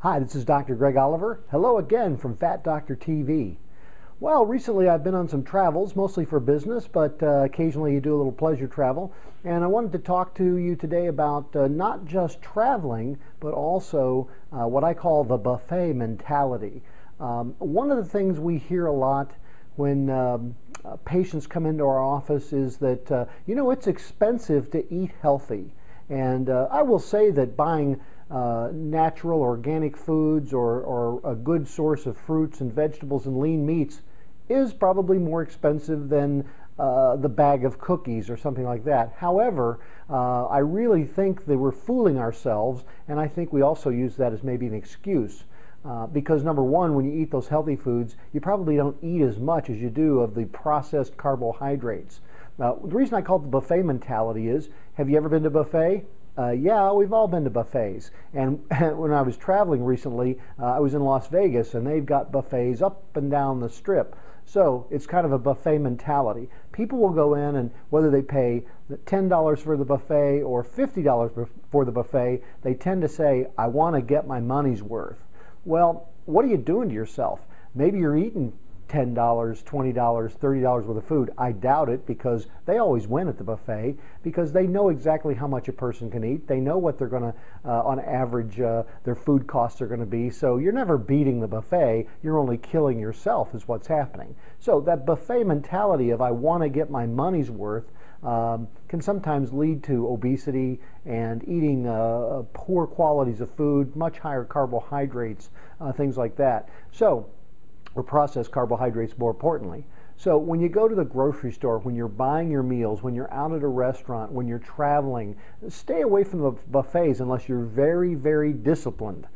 Hi, this is Dr. Greg Oliver. Hello again from Fat Doctor TV. Well, recently I've been on some travels, mostly for business, but occasionally you do a little pleasure travel. And I wanted to talk to you today about not just traveling, but also what I call the buffet mentality. One of the things we hear a lot when patients come into our office is that, it's expensive to eat healthy. And I will say that buying natural organic foods or a good source of fruits and vegetables and lean meats is probably more expensive than the bag of cookies or something like that. However, I really think that we're fooling ourselves, and I think we also use that as maybe an excuse. Because number one, when you eat those healthy foods, you probably don't eat as much as you do of the processed carbohydrates. Now, the reason I call it the buffet mentality is, have you ever been to a buffet? Yeah, we've all been to buffets. And when I was traveling recently, I was in Las Vegas, and they've got buffets up and down the strip. So it's kind of a buffet mentality. People will go in, and whether they pay $10 for the buffet or $50 for the buffet, they tend to say, I want to get my money's worth. Well, what are you doing to yourself? Maybe you're eating $10, $20, $30 worth of food. I doubt it, because they always win at the buffet because they know exactly how much a person can eat. They know what they're going to, on average, their food costs are going to be. So you're never beating the buffet. You're only killing yourself is what's happening. So that buffet mentality of I want to get my money's worth can sometimes lead to obesity and eating poor qualities of food, much higher carbohydrates, things like that. So, or processed carbohydrates more importantly. So when you go to the grocery store, when you're buying your meals, when you're out at a restaurant, when you're traveling, stay away from the buffets unless you're very, very disciplined,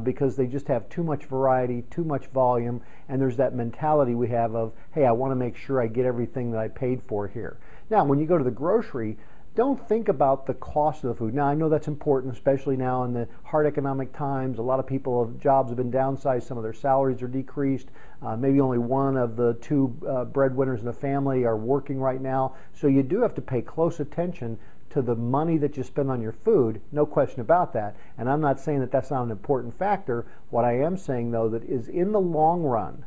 because they just have too much variety, too much volume, and there's that mentality we have of, hey, I want to make sure I get everything that I paid for here. Now, when you go to the grocery, don't think about the cost of the food. Now, I know that's important, especially now in the hard economic times. A lot of people, jobs have been downsized, some of their salaries are decreased. Maybe only one of the two breadwinners in the family are working right now. So you do have to pay close attention to the money that you spend on your food, no question about that. And I'm not saying that that's not an important factor. What I am saying, though, that is in the long run,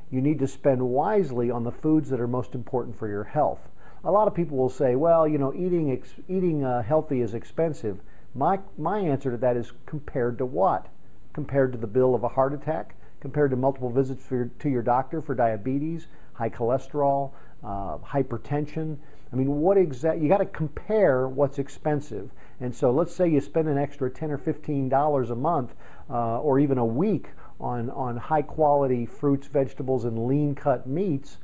you need to spend wisely on the foods that are most important for your health. A lot of people will say, well, eating healthy is expensive. My answer to that is compared to what? Compared to the bill of a heart attack? Compared to multiple visits to your doctor for diabetes, high cholesterol, hypertension? I mean, you got to compare what's expensive. And so let's say you spend an extra $10 or $15 a month or even a week on high quality fruits, vegetables, and lean cut meats.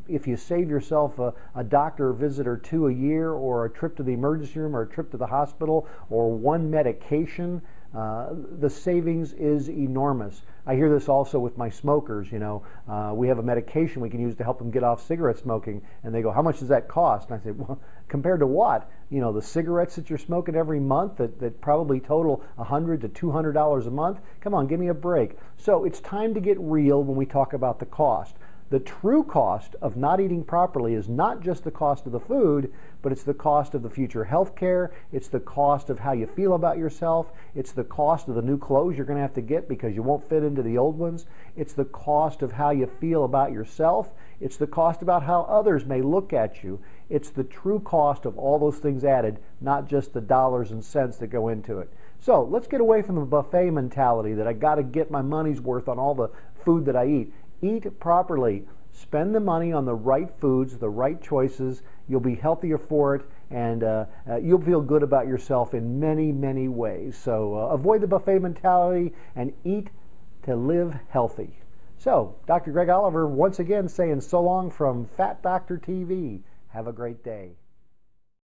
If you save yourself a doctor visit or two a year, or a trip to the emergency room, or a trip to the hospital, or one medication, the savings is enormous. I hear this also with my smokers. We have a medication we can use to help them get off cigarette smoking, and they go, how much does that cost? And I say, well, compared to what? The cigarettes that you're smoking every month that probably total $100 to $200 a month? Come on, give me a break. So it's time to get real when we talk about the cost. The true cost of not eating properly is not just the cost of the food, but it's the cost of the future health care. It's the cost of how you feel about yourself. It's the cost of the new clothes you're going to have to get because you won't fit into the old ones. It's the cost of how you feel about yourself. It's the cost about how others may look at you. It's the true cost of all those things added, not just the dollars and cents that go into it. So let's get away from the buffet mentality that I got to get my money's worth on all the food that I eat. Eat properly. Spend the money on the right foods, the right choices. You'll be healthier for it, and you'll feel good about yourself in many, many ways. So avoid the buffet mentality and eat to live healthy. So, Dr. Greg Oliver once again saying so long from Fat Doctor TV. Have a great day.